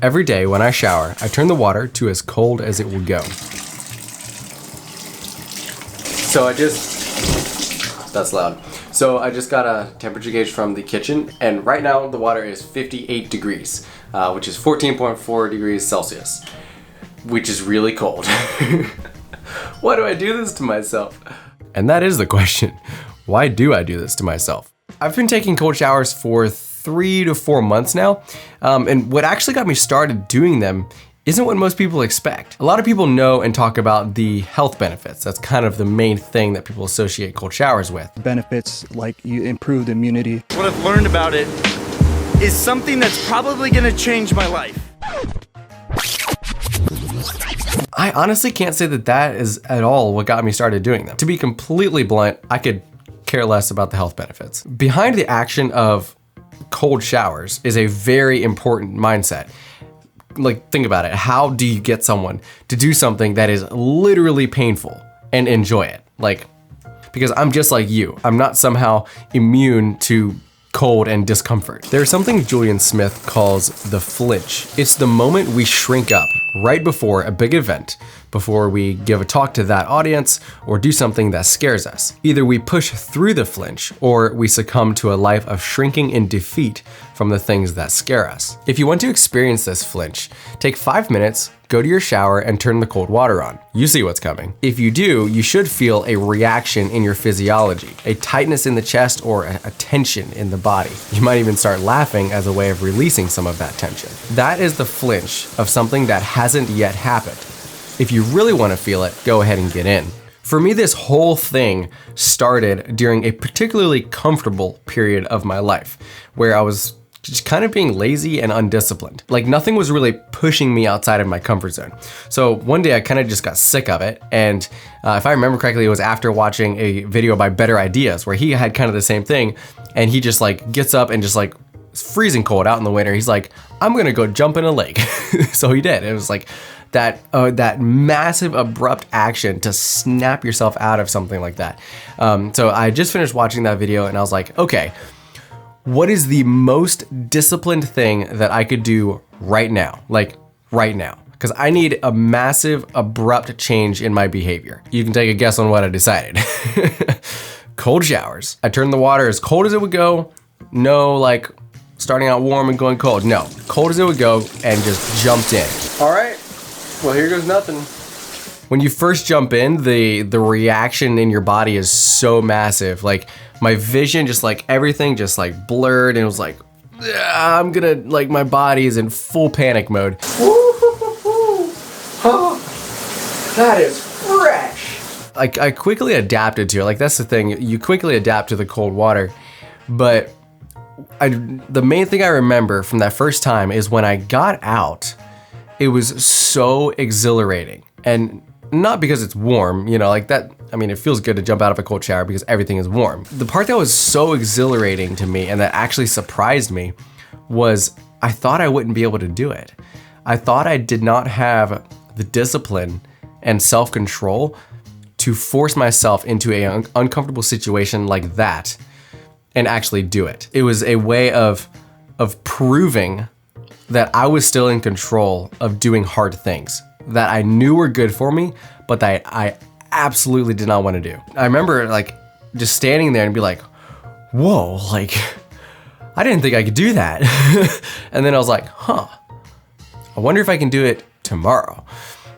Every day when I shower, I turn the water to as cold as it will go. So that's loud. So I just got a temperature gauge from the kitchen, and right now the water is 58 degrees, which is 14.4 degrees Celsius, which is really cold. Why do I do this to myself? And that is the question. Why do I do this to myself? I've been taking cold showers for 3 to 4 months now, and what actually got me started doing them isn't what most people expect. A lot of people know and talk about the health benefits. That's kind of the main thing that people associate cold showers with. Benefits like you improved immunity. What I've learned about it is something that's probably gonna change my life. I honestly can't say that is at all what got me started doing them. To be completely blunt, I could care less about the health benefits. Behind the action of cold showers is a very important mindset. Like, think about it. How do you get someone to do something that is literally painful and enjoy it? Like, because I'm just like you. I'm not somehow immune to cold and discomfort. There's something Julian Smith calls the flinch. It's the moment we shrink up right before a big event, before we give a talk to that audience or do something that scares us. Either we push through the flinch or we succumb to a life of shrinking in defeat from the things that scare us. If you want to experience this flinch, take 5 minutes, go to your shower and turn the cold water on. You see what's coming. If you do, you should feel a reaction in your physiology, a tightness in the chest or a tension in the body. You might even start laughing as a way of releasing some of that tension. That is the flinch of something that hasn't yet happened. If you really want to feel it, go ahead and get in. For me, this whole thing started during a particularly comfortable period of my life where I was just kind of being lazy and undisciplined. Like, nothing was really pushing me outside of my comfort zone. So one day I kind of just got sick of it. And if I remember correctly, it was after watching a video by Better Ideas where he had kind of the same thing. And he just like gets up and just like, it's freezing cold out in the winter. He's like, I'm gonna go jump in a lake. So he did. It was like that massive abrupt action to snap yourself out of something like that. So I just finished watching that video and I was like, okay, what is the most disciplined thing that I could do right now? Like right now, because I need a massive abrupt change in my behavior. You can take a guess on what I decided. Cold showers. I turned the water as cold as it would go. No, like starting out warm and going cold. No, cold as it would go, and just jumped in. All right, well, here goes nothing. When you first jump in, the reaction in your body is so massive. Like, my vision, just like everything just like blurred, and it was like, I'm gonna, like, my body is in full panic mode. Oh, that is fresh. I quickly adapted to it. Like, that's the thing, you quickly adapt to the cold water. But the main thing I remember from that first time is when I got out, it was so exhilarating. And not because it's warm, you know, like that, I mean, it feels good to jump out of a cold shower because everything is warm. The part that was so exhilarating to me and that actually surprised me was I thought I wouldn't be able to do it. I thought I did not have the discipline and self-control to force myself into an uncomfortable situation like that and actually do it. It was a way of proving that I was still in control of doing hard things that I knew were good for me, but that I absolutely did not want to do. I remember like just standing there and be like, whoa, like I didn't think I could do that. And then I was like, huh, I wonder if I can do it tomorrow.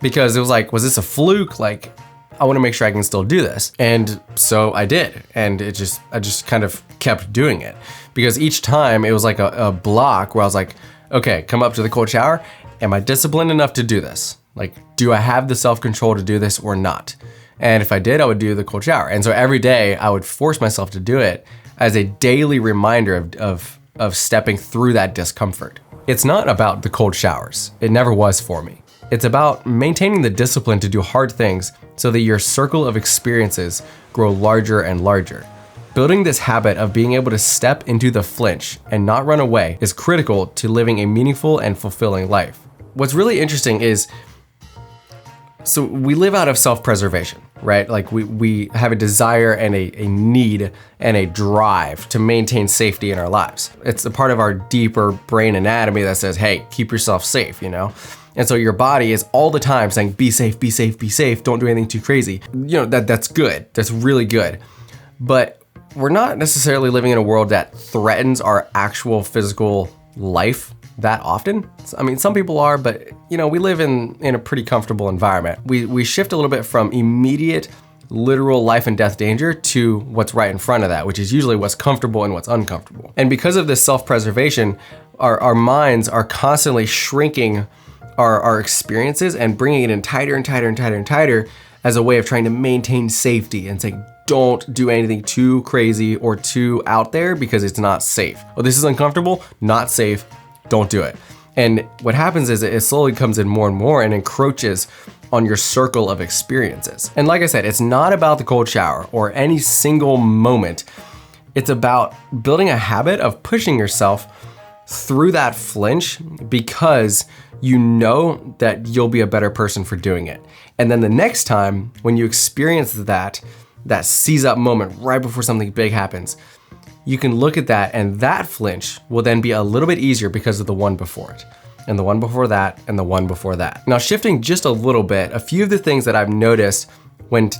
Because it was like, was this a fluke? Like, I want to make sure I can still do this. And so I did. And I just kind of kept doing it. Because each time it was like a block where I was like, okay, come up to the cold shower. Am I disciplined enough to do this? Like, do I have the self-control to do this or not? And if I did, I would do the cold shower. And so every day I would force myself to do it as a daily reminder of stepping through that discomfort. It's not about the cold showers. It never was for me. It's about maintaining the discipline to do hard things so that your circle of experiences grow larger and larger. Building this habit of being able to step into the flinch and not run away is critical to living a meaningful and fulfilling life. What's really interesting is So we live out of self-preservation, right? Like we have a desire and a need and a drive to maintain safety in our lives. It's a part of our deeper brain anatomy that says, hey, keep yourself safe, you know? And so your body is all the time saying, be safe, be safe, be safe. Don't do anything too crazy. You know, that's good. That's really good. But we're not necessarily living in a world that threatens our actual physical life that often. I mean, some people are, but you know, we live in a pretty comfortable environment. We shift a little bit from immediate literal life and death danger to what's right in front of that, which is usually what's comfortable and what's uncomfortable. And because of this self-preservation, our minds are constantly shrinking our experiences and bringing it in tighter and tighter and tighter and tighter as a way of trying to maintain safety and saying, don't do anything too crazy or too out there because it's not safe. Oh, this is uncomfortable, not safe, don't do it. And what happens is it slowly comes in more and more and encroaches on your circle of experiences. And like I said, it's not about the cold shower or any single moment. It's about building a habit of pushing yourself through that flinch because you know that you'll be a better person for doing it. And then the next time when you experience that seize up moment right before something big happens, you can look at that and that flinch will then be a little bit easier because of the one before it, and the one before that, and the one before that. Now, shifting just a little bit, a few of the things that I've noticed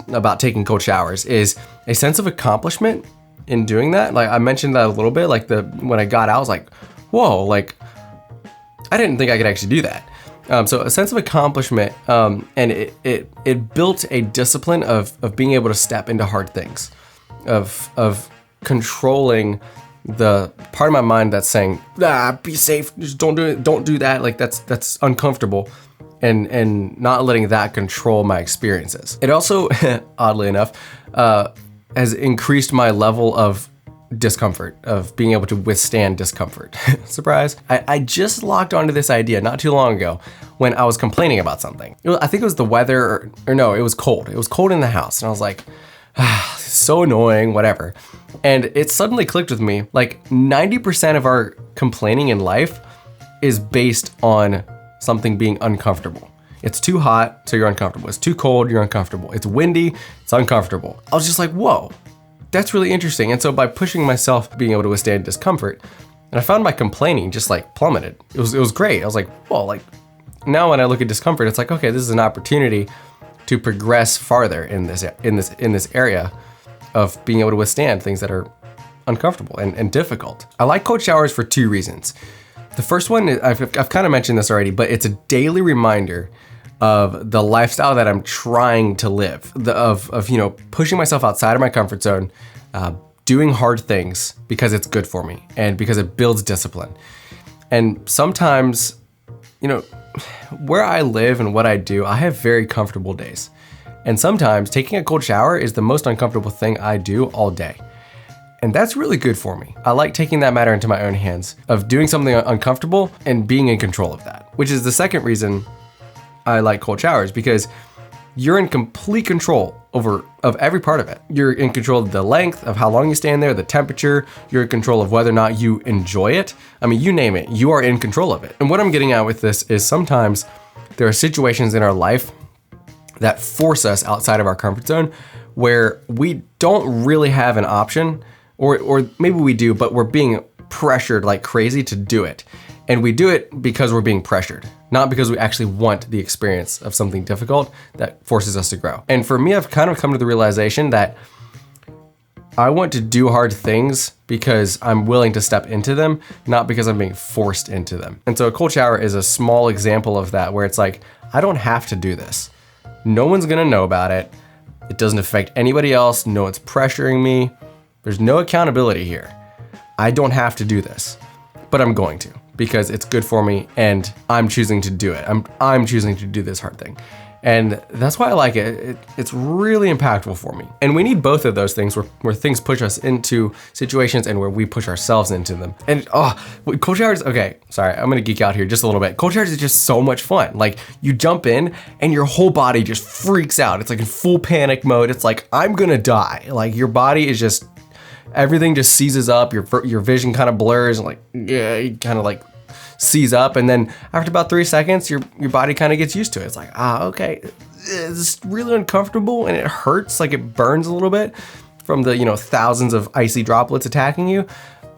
about taking cold showers is a sense of accomplishment in doing that. Like I mentioned that a little bit, like when I got out, I was like, whoa, like I didn't think I could actually do that. So a sense of accomplishment, and it built a discipline of being able to step into hard things, of controlling the part of my mind that's saying, be safe, just don't do it, don't do that, like that's uncomfortable, and not letting that control my experiences. It also, oddly enough, has increased my level of discomfort, of being able to withstand discomfort. Surprise. I just locked onto this idea not too long ago when I was complaining about something. I think it was the weather, or no, it was cold. It was cold in the house, and I was like, so annoying, whatever. And it suddenly clicked with me, like 90% of our complaining in life is based on something being uncomfortable. It's too hot, so you're uncomfortable. It's too cold, you're uncomfortable. It's windy, it's uncomfortable. I was just like, whoa, that's really interesting. And so by pushing myself, being able to withstand discomfort, and I found my complaining just like plummeted. It was great. I was like, whoa, like now when I look at discomfort, it's like, okay, this is an opportunity to progress farther in this area of being able to withstand things that are uncomfortable and difficult. I like cold showers for two reasons. The first one, I've kind of mentioned this already, but it's a daily reminder of the lifestyle that I'm trying to live, of you know, pushing myself outside of my comfort zone, doing hard things because it's good for me and because it builds discipline. And sometimes, you know, where I live and what I do, I have very comfortable days. And sometimes taking a cold shower is the most uncomfortable thing I do all day. And that's really good for me. I like taking that matter into my own hands, of doing something uncomfortable and being in control of that, which is the second reason I like cold showers, because you're in complete control of every part of it. You're in control of the length, of how long you stay in there, the temperature, you're in control of whether or not you enjoy it. I mean, you name it, you are in control of it. And what I'm getting at with this is sometimes there are situations in our life that force us outside of our comfort zone where we don't really have an option, or maybe we do, but we're being pressured like crazy to do it. And we do it because we're being pressured, not because we actually want the experience of something difficult that forces us to grow. And for me, I've kind of come to the realization that I want to do hard things because I'm willing to step into them, not because I'm being forced into them. And so a cold shower is a small example of that, where it's like, I don't have to do this. No one's gonna know about it. It doesn't affect anybody else. No one's pressuring me. There's no accountability here. I don't have to do this, but I'm going to, because it's good for me and I'm choosing to do it. I'm choosing to do this hard thing. And that's why I like it. It's really impactful for me. And we need both of those things, where things push us into situations and where we push ourselves into them. And cold showers, okay, sorry, I'm gonna geek out here just a little bit. Cold showers is just so much fun. Like, you jump in and your whole body just freaks out. It's like in full panic mode. It's like, I'm gonna die. Like, your body is just, everything just seizes up. Your vision kind of blurs, and like, yeah, you kind of like seize up, and then after about 3 seconds, your body kind of gets used to it. It's like, okay, it's really uncomfortable and it hurts, like it burns a little bit from the, thousands of icy droplets attacking you,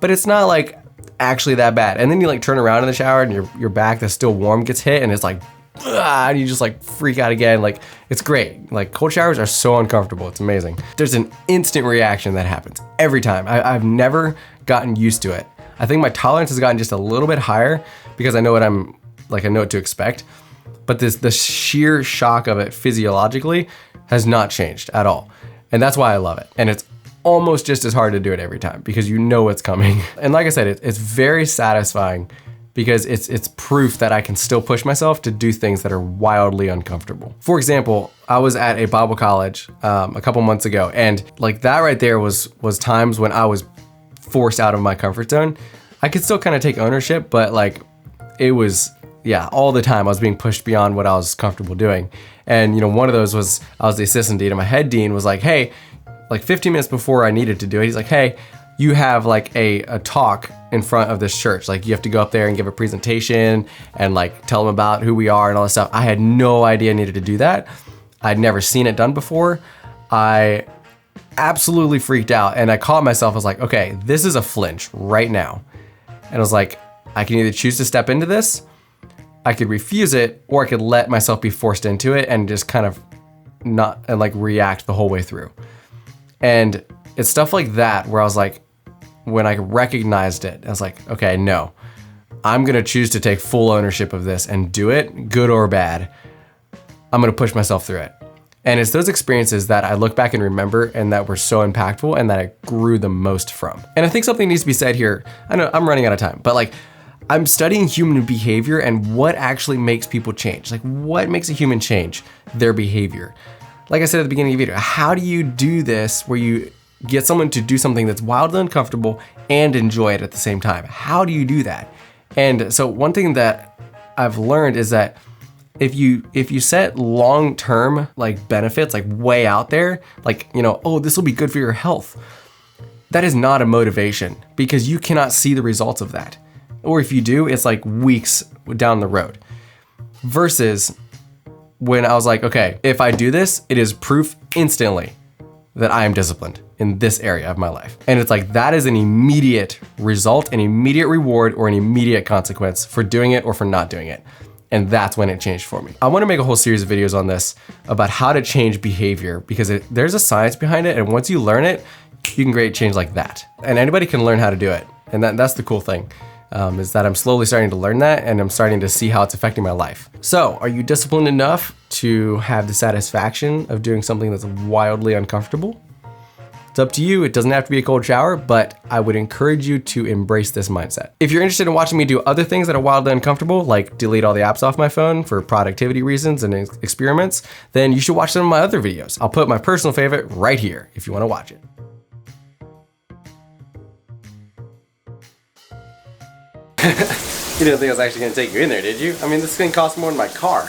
but it's not like actually that bad. And then you like turn around in the shower and your back that's still warm gets hit and it's like, and you just like freak out again. Like, it's great. Like, cold showers are so uncomfortable. It's amazing. There's an instant reaction that happens every time. I've never gotten used to it. I think my tolerance has gotten just a little bit higher because I know what I know what to expect. But the sheer shock of it physiologically has not changed at all. And that's why I love it. And it's almost just as hard to do it every time because you know what's coming. And like I said, it's very satisfying because it's proof that I can still push myself to do things that are wildly uncomfortable. For example, I was at a Bible college a couple months ago, and like that right there was times when I was forced out of my comfort zone. I could still kind of take ownership, but like it was, all the time I was being pushed beyond what I was comfortable doing. And one of those was I was the assistant dean, and my head dean was like, hey, like 15 minutes before I needed to do it, he's like, hey, you have like a talk in front of this church. Like you have to go up there and give a presentation and like tell them about who we are and all this stuff. I had no idea I needed to do that. I'd never seen it done before. I absolutely freaked out and I caught myself. I was like, okay, this is a flinch right now. And I was like, I can either choose to step into this, I could refuse it, or I could let myself be forced into it and just kind of not and like react the whole way through. And it's stuff like that where I was like, when I recognized it, I was like, okay, no, I'm gonna choose to take full ownership of this and do it, good or bad. I'm gonna push myself through it. And it's those experiences that I look back and remember and that were so impactful and that I grew the most from. And I think something needs to be said here. I know I'm running out of time, but like I'm studying human behavior and what actually makes people change. Like what makes a human change their behavior? Like I said at the beginning of the video, how do you do this where you get someone to do something that's wildly uncomfortable and enjoy it at the same time? How do you do that? And so one thing that I've learned is that if you set long-term like benefits like way out there, like, oh, this will be good for your health, that is not a motivation because you cannot see the results of that. Or if you do, it's like weeks down the road. Versus when I was like, okay, if I do this, it is proof instantly that I am disciplined in this area of my life. And it's like, that is an immediate result, an immediate reward, or an immediate consequence for doing it or for not doing it. And that's when it changed for me. I wanna make a whole series of videos on this about how to change behavior because there's a science behind it. And once you learn it, you can create change like that. And anybody can learn how to do it. And that's the cool thing. Is that I'm slowly starting to learn that and I'm starting to see how it's affecting my life. So, are you disciplined enough to have the satisfaction of doing something that's wildly uncomfortable? It's up to you. It doesn't have to be a cold shower, but I would encourage you to embrace this mindset. If you're interested in watching me do other things that are wildly uncomfortable, like delete all the apps off my phone for productivity reasons and experiments, then you should watch some of my other videos. I'll put my personal favorite right here if you want to watch it. You didn't think I was actually gonna take you in there, did you? I mean, this thing costs more than my car.